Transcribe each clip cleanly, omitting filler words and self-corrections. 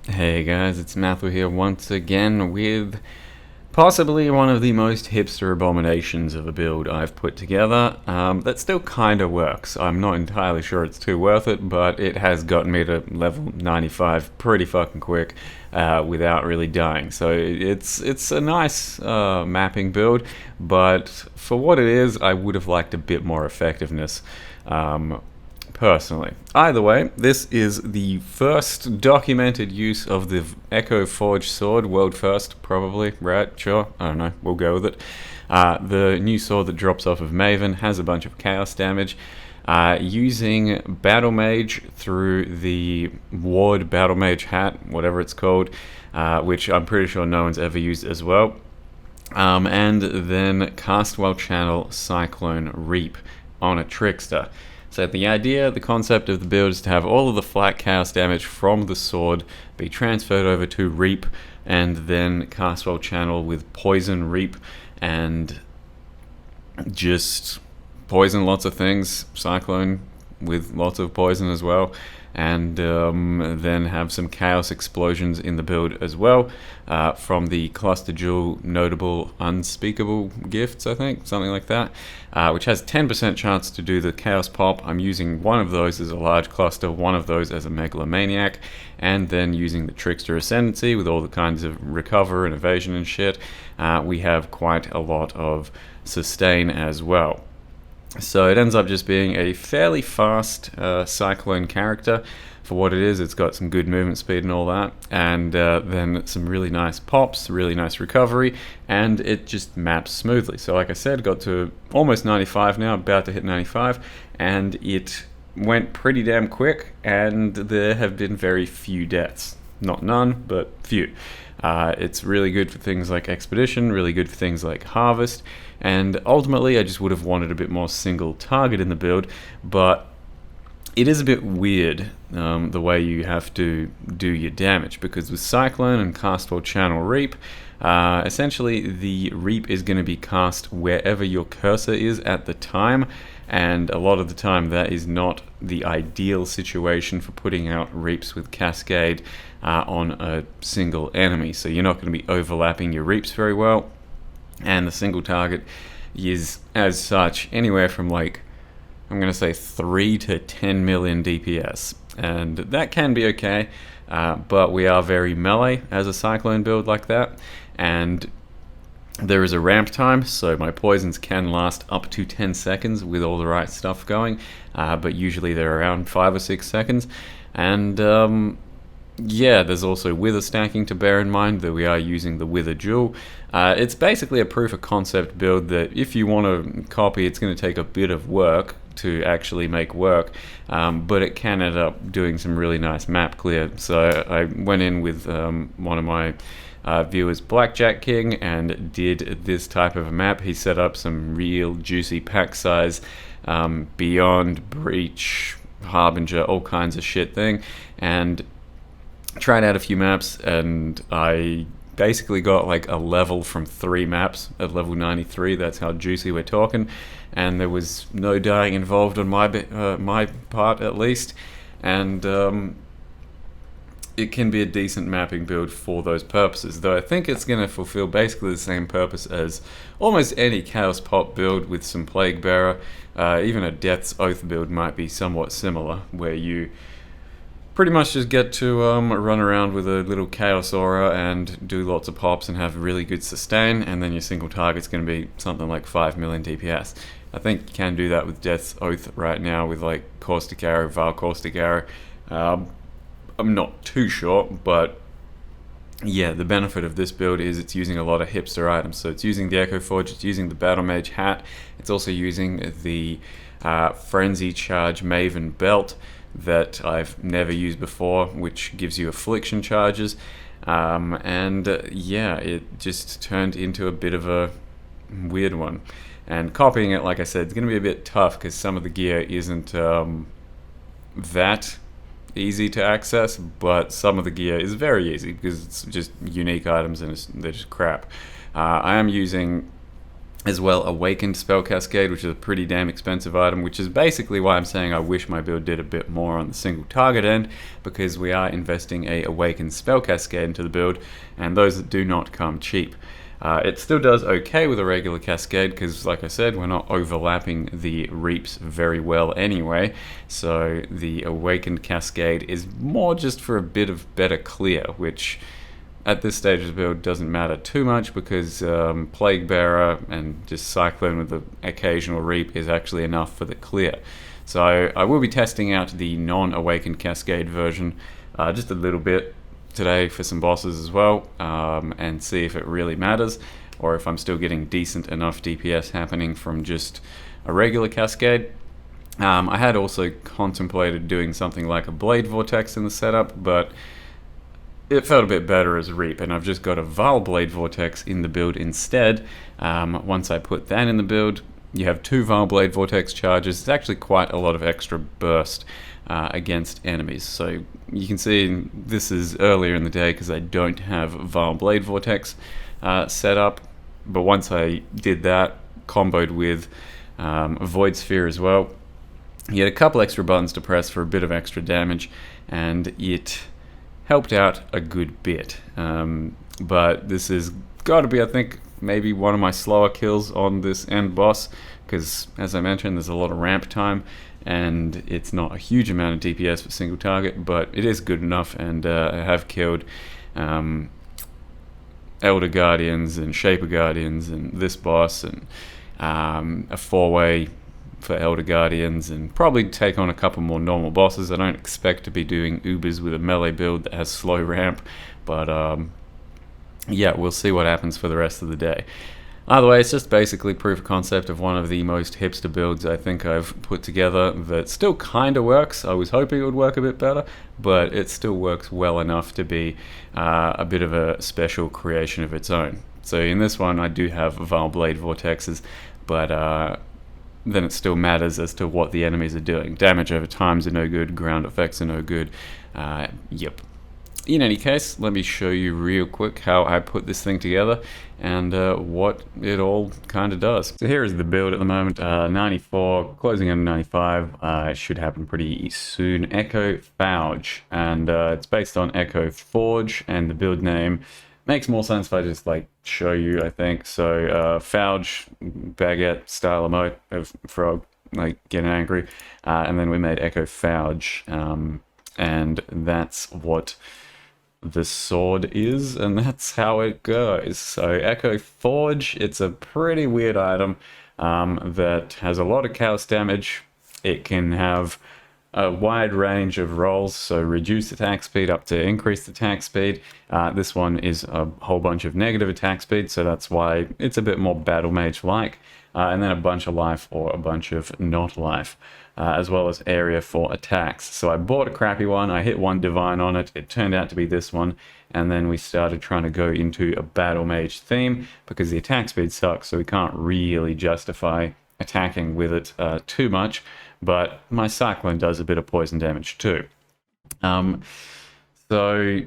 Hey guys, it's Matthew here once again with possibly one of the most hipster abominations of a build I've put together. That still kind of works. I'm not entirely sure it's too worth it, but it has gotten me to level 95 pretty fucking quick without really dying. So it's a nice mapping build, but for what it is, I would have liked a bit more effectiveness. Personally. Either way, this is the first documented use of the Echoforge sword, world first, probably, right? Sure, I don't know, we'll go with it. The new sword that drops off of Maven has a bunch of chaos damage. Using Battlemage through the Ward Battlemage hat, whatever it's called, which I'm pretty sure no one's ever used as well. And then cast while channel Cyclone Reap on a Trickster. So the concept of the build is to have all of the flat chaos damage from the sword be transferred over to Reap, and then cast while channel with Poison Reap and just poison lots of things, Cyclone with lots of poison as well, and then have some chaos explosions in the build as well from the Cluster Jewel Notable Unspeakable Gifts, I think, something like that, which has 10% chance to do the chaos pop. I'm using one of those as a large cluster, one of those as a megalomaniac, and then using the Trickster Ascendancy with all the kinds of recover and evasion and shit. We have quite a lot of sustain as well. So it ends up just being a fairly fast Cyclone character. For what it is, it's got some good movement speed and all that, and then some really nice pops, really nice recovery, and it just maps smoothly. So like I said, got to almost 95 now, about to hit 95, and it went pretty damn quick, and there have been very few deaths. Not none, but few. It's really good for things like Expedition, really good for things like Harvest, and ultimately I just would have wanted a bit more single target in the build, but it is a bit weird the way you have to do your damage, because with Cyclone and cast or channel Reap, essentially the Reap is going to be cast wherever your cursor is at the time, and a lot of the time that is not the ideal situation for putting out Reaps with Cascade on a single enemy. So you're not going to be overlapping your Reaps very well, and the single target is as such anywhere from like, I'm going to say 3 to 10 million DPS, and that can be okay, but we are very melee as a Cyclone build like that, and there is a ramp time, so my poisons can last up to 10 seconds with all the right stuff going, but usually they're around 5 or 6 seconds, and yeah, there's also Wither stacking to bear in mind, that we are using the Wither Jewel. It's basically a proof of concept build that if you want to copy, it's going to take a bit of work to actually make work, but it can end up doing some really nice map clear. So I went in with one of my viewers, Blackjack King, and did this type of a map. He set up some real juicy pack size, Beyond, Breach, Harbinger, all kinds of shit thing, and tried out a few maps, and I basically got like a level from 3 maps at level 93. That's how juicy we're talking, and there was no dying involved on my part at least, and it can be a decent mapping build for those purposes, though I think it's going to fulfill basically the same purpose as almost any Chaos Pop build with some Plague Bearer. Even a Death's Oath build might be somewhat similar, where you pretty much just get to run around with a little Chaos Aura and do lots of pops and have really good sustain, and then your single target's going to be something like 5 million DPS. I think you can do that with Death's Oath right now with like Caustic Arrow, Val Caustic Arrow. I'm not too sure, but yeah, the benefit of this build is it's using a lot of hipster items. So it's using the Echoforge, it's using the Battlemage hat, it's also using the Frenzy Charge Maven belt that I've never used before, which gives you affliction charges, and yeah, it just turned into a bit of a weird one. And copying it, like I said, it's going to be a bit tough because some of the gear isn't that easy to access, but some of the gear is very easy because it's just unique items and they're just crap. I am using As well, Awakened Spell Cascade, which is a pretty damn expensive item, which is basically why I'm saying I wish my build did a bit more on the single target end, because we are investing a Awakened Spell Cascade into the build, and those do not come cheap. It still does okay with a regular Cascade, because like I said, we're not overlapping the Reaps very well anyway, so the Awakened Cascade is more just for a bit of better clear, which at this stage of the build doesn't matter too much, because Plague Bearer and just Cyclone with the occasional Reap is actually enough for the clear. So I will be testing out the non-Awakened Cascade version just a little bit today for some bosses as well, and see if it really matters, or if I'm still getting decent enough DPS happening from just a regular Cascade. I had also contemplated doing something like a Blade Vortex in the setup, but it felt a bit better as Reap, and I've just got a Val Blade Vortex in the build instead. Once I put that in the build, you have 2 Val Blade Vortex charges. It's actually quite a lot of extra burst against enemies. So you can see this is earlier in the day because I don't have Val Blade Vortex set up, but once I did that, comboed with a Void Sphere as well, you had a couple extra buttons to press for a bit of extra damage, and it helped out a good bit. But this has got to be, I think, maybe one of my slower kills on this end boss, because as I mentioned, there's a lot of ramp time, and it's not a huge amount of DPS for single target, but it is good enough, and I have killed Elder Guardians and Shaper Guardians and this boss, and a 4-way for Elder Guardians, and probably take on a couple more normal bosses. I don't expect to be doing Ubers with a melee build that has slow ramp, but yeah, we'll see what happens for the rest of the day. Either way, it's just basically proof of concept of one of the most hipster builds I think I've put together that still kind of works. I was hoping it would work a bit better, but it still works well enough to be a bit of a special creation of its own. So in this one, I do have Val Blade Vortexes, but then it still matters as to what the enemies are doing. Damage over times are no good, ground effects are no good. Yep. In any case, let me show you real quick how I put this thing together and what it all kind of does. So here is the build at the moment, 94, closing in 95. It should happen pretty soon. Echoforge, and it's based on Echoforge, and the build name makes more sense if I just like show you, I think. So Forge, baguette style emote of frog like getting angry, and then we made Echoforge, and that's what the sword is, and that's how it goes. So Echoforge, it's a pretty weird item that has a lot of chaos damage. It can have a wide range of rolls, so reduce attack speed up to increased attack speed. This one is a whole bunch of negative attack speed, so that's why it's a bit more Battlemage-like. And then a bunch of life or a bunch of not life, as well as area for attacks. So I bought a crappy one, I hit one divine on it, it turned out to be this one, and then we started trying to go into a Battlemage theme, because the attack speed sucks, so we can't really justify attacking with it too much, but my Cyclone does a bit of poison damage too. So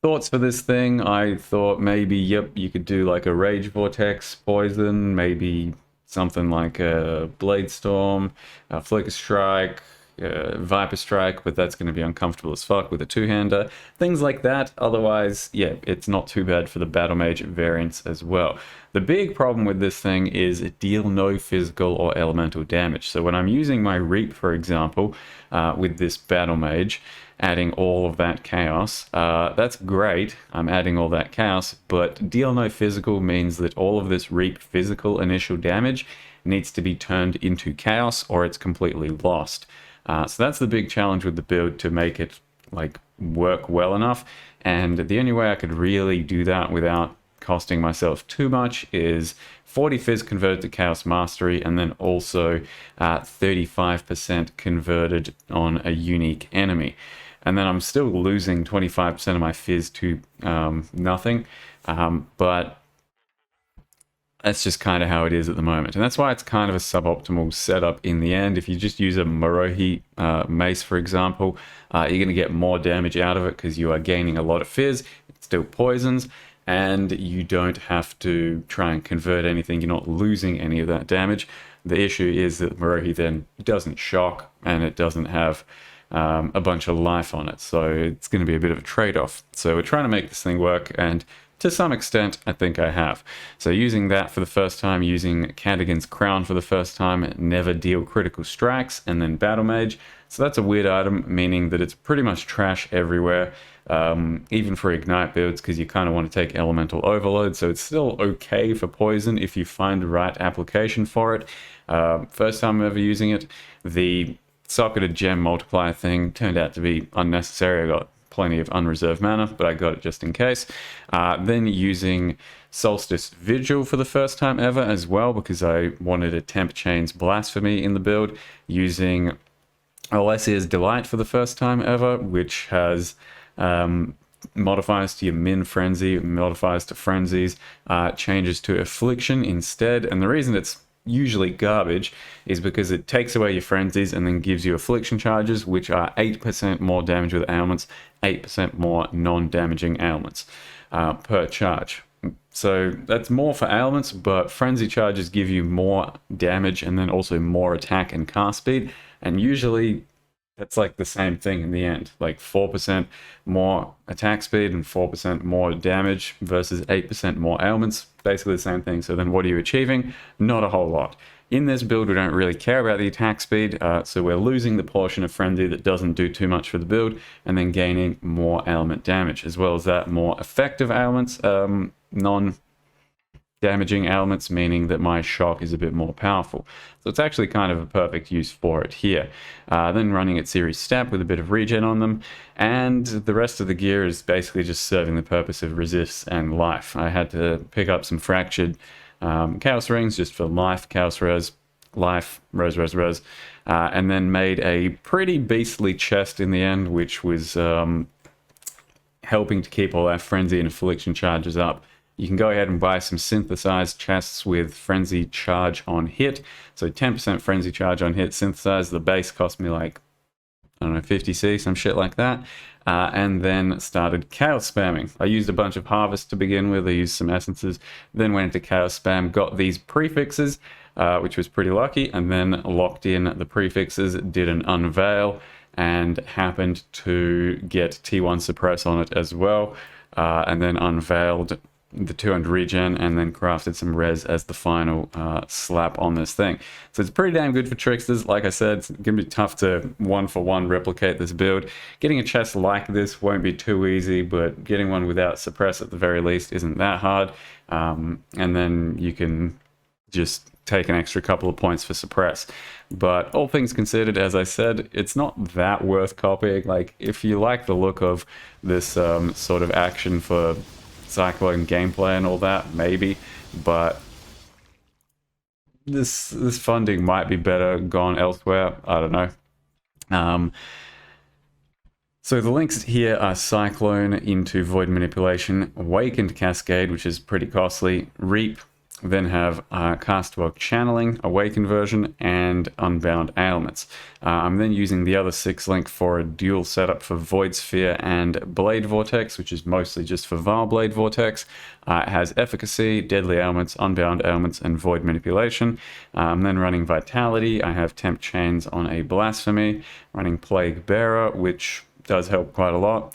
thoughts for this thing, I thought maybe, yep, you could do like a Rage Vortex poison, maybe something like a Blade Storm, a Flicker Strike, Viper Strike, but that's going to be uncomfortable as fuck with a two-hander, things like that. Otherwise, yeah, it's not too bad for the Battlemage variants as well. The big problem with this thing is it deal no physical or elemental damage. So when I'm using my Reap, for example, with this Battlemage, adding all of that chaos, that's great. I'm adding all that chaos, but deal no physical means that all of this Reap physical initial damage needs to be turned into chaos, or it's completely lost. So that's the big challenge with the build, to make it like work well enough. And the only way I could really do that without costing myself too much is 40 Fizz converted to Chaos Mastery, and then also 35% converted on a unique enemy. And then I'm still losing 25% of my Fizz to nothing, but that's just kind of how it is at the moment. And that's why it's kind of a suboptimal setup in the end. If you just use a Morohi mace, for example, you're going to get more damage out of it because you are gaining a lot of Fizz. It still poisons. and you don't have to try and convert anything. You're not losing any of that damage. The issue is that Marohi then doesn't shock, and it doesn't have a bunch of life on it, so it's going to be a bit of a trade-off. So we're trying to make this thing work, and to some extent I think I have. So using that for the first time, using Cadogan's Crown for the first time, never deal critical strikes, and then Battlemage. So that's a weird item, meaning that it's pretty much trash everywhere, even for Ignite builds, because you kind of want to take Elemental Overload. So it's still okay for poison if you find the right application for it. First time ever using it, the Socketed Gem Multiplier thing turned out to be unnecessary. I got plenty of unreserved mana, but I got it just in case. Then using Solstice Vigil for the first time ever as well, because I wanted a Temp Chains Blasphemy in the build, using Alessia's Delight for the first time ever, which has modifiers to your Min Frenzy, modifiers to Frenzies, changes to Affliction instead. And the reason it's usually garbage is because it takes away your frenzies and then gives you affliction charges, which are 8% more damage with ailments, 8% more non-damaging ailments per charge. So that's more for ailments, but frenzy charges give you more damage and then also more attack and cast speed, and usually that's like the same thing in the end, like 4% more attack speed and 4% more damage versus 8% more ailments, basically the same thing. So then what are you achieving? Not a whole lot. In this build, we don't really care about the attack speed, so we're losing the portion of Frenzy that doesn't do too much for the build, and then gaining more ailment damage, as well as that more effective ailments, non-damaging ailments, meaning that my shock is a bit more powerful. So it's actually kind of a perfect use for it here. Then running at Series Step with a bit of regen on them, and the rest of the gear is basically just serving the purpose of resists and life. I had to pick up some Fractured Chaos Rings just for life, Chaos Res, life, res, and then made a pretty beastly chest in the end, which was helping to keep all our Frenzy and Affliction charges up. You can go ahead and buy some synthesized chests with Frenzy Charge on hit. So 10% Frenzy Charge on hit synthesized. The base cost me like, I don't know, 50C, some shit like that. And then started Chaos spamming. I used a bunch of Harvest to begin with. I used some Essences, then went into Chaos spam, got these prefixes, which was pretty lucky, and then locked in the prefixes, did an Unveil, and happened to get T1 Suppress on it as well, and then unveiled the 200 regen, and then crafted some res as the final slap on this thing. So it's pretty damn good for Tricksters. Like I said, it's gonna be tough to one-for-one replicate this build. Getting a chest like this won't be too easy, but getting one without Suppress at the very least isn't that hard. And then you can just take an extra couple of points for Suppress. But all things considered, as I said, it's not that worth copying. Like, if you like the look of this sort of action for Cyclone gameplay and all that, maybe, but this funding might be better gone elsewhere. I don't know. So the links here are Cyclone into Void Manipulation, Awakened Cascade, which is pretty costly, Reap, then have Castwalk Channeling, Awakened version, and Unbound Ailments. I'm then using the other 6 link for a dual setup for Void Sphere and Blade Vortex, which is mostly just for Val Blade Vortex. It has Efficacy, Deadly Ailments, Unbound Ailments, and Void Manipulation. I'm then running Vitality. I have Temp Chains on a Blasphemy, running Plague Bearer, which does help quite a lot.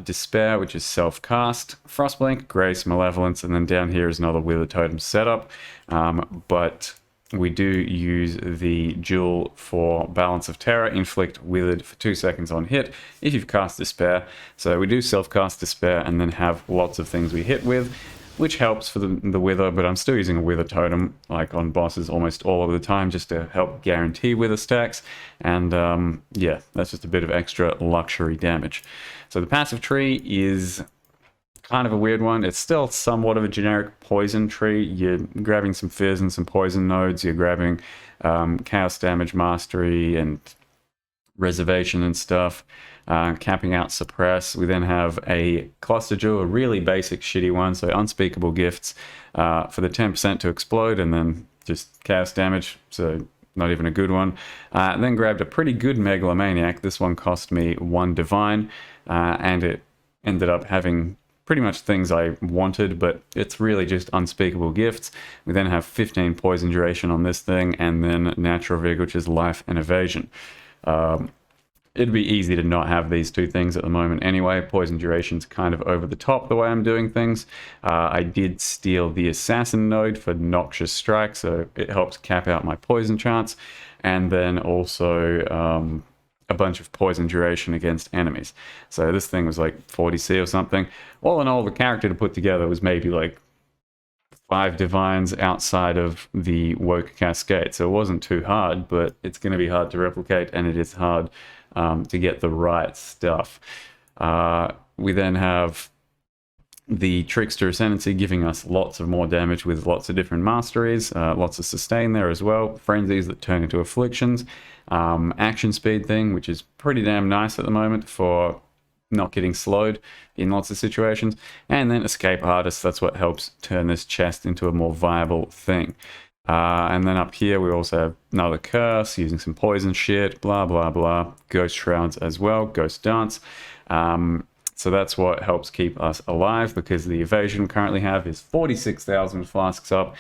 Despair, which is self-cast, Frostblink, Grace, Malevolence, and then down here is another Wither Totem setup. But we do use the Jewel for Balance of Terror, Inflict Withered for 2 seconds on hit if you've cast Despair. So we do self-cast Despair and then have lots of things we hit with, which helps for the Wither, but I'm still using a Wither Totem, like on bosses almost all of the time, just to help guarantee Wither stacks. And yeah, that's just a bit of extra luxury damage. So the passive tree is kind of a weird one. It's still somewhat of a generic poison tree. You're grabbing some fizz and some poison nodes. You're grabbing chaos damage mastery and reservation and stuff. Capping out suppress. We then have a cluster jewel, a really basic shitty one, so unspeakable gifts for the 10% to explode, and then just chaos damage, so not even a good one. Then grabbed a pretty good megalomaniac. This one cost me 1 divine, and it ended up having pretty much things I wanted, but it's really just unspeakable gifts. We then have 15 poison duration on this thing, and then natural vig, which is life and evasion. It'd be easy to not have these two things at the moment anyway. Poison duration's kind of over the top the way I'm doing things. I did steal the assassin node for noxious strike, so it helps cap out my poison chance, and then also a bunch of poison duration against enemies. So this thing was like 40C or something. All in all, the character to put together was maybe like 5 divines outside of the woke cascade, so it wasn't too hard, but it's going to be hard to replicate, and it is hard to get the right stuff. We then have the Trickster Ascendancy giving us lots of more damage with lots of different masteries, lots of sustain there as well, frenzies that turn into afflictions, action speed thing, which is pretty damn nice at the moment for not getting slowed in lots of situations, and then escape artist. That's what helps turn this chest into a more viable thing. And then up here we also have another curse using some poison shit, blah blah blah, ghost shrouds as well, ghost dance. So that's what helps keep us alive, because the evasion we currently have is 46,000 flasks up,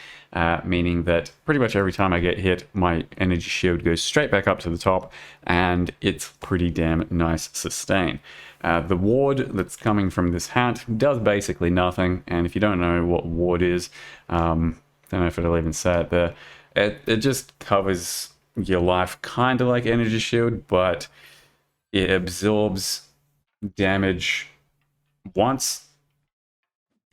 meaning that pretty much every time I get hit, my energy shield goes straight back up to the top, and it's pretty damn nice sustain. The ward that's coming from this hat does basically nothing, and if you don't know what ward is, don't know if it'll even say it there, it just covers your life kind of like energy shield, but it absorbs damage once,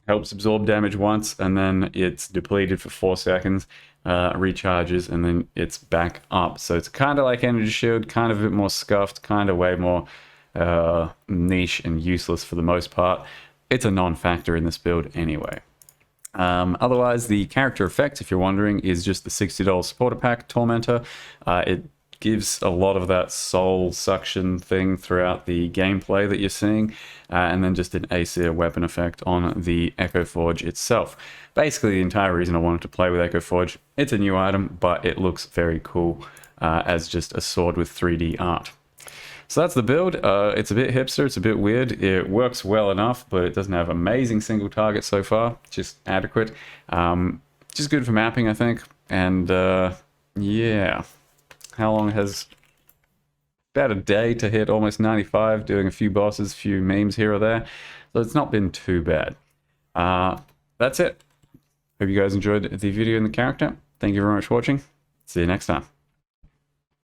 helps absorb damage once, and then it's depleted for 4 seconds, recharges, and then it's back up. So it's kind of like energy shield, kind of a bit more scuffed, kind of way more niche and useless for the most part. It's a non-factor in this build anyway. Otherwise, the character effect, if you're wondering, is just the $60 supporter pack Tormentor. It gives a lot of that soul suction thing throughout the gameplay that you're seeing, and then just an Aesir weapon effect on the Echoforge itself. Basically, the entire reason I wanted to play with Echoforge, it's a new item, but it looks very cool as just a sword with 3D art. So that's the build. It's a bit hipster, it's a bit weird. It works well enough, but it doesn't have amazing single target so far. Just adequate. Just good for mapping, I think. And yeah. How long has... about a day to hit almost 95, doing a few bosses, a few memes here or there. So it's not been too bad. That's it. Hope you guys enjoyed the video and the character. Thank you very much for watching. See you next time.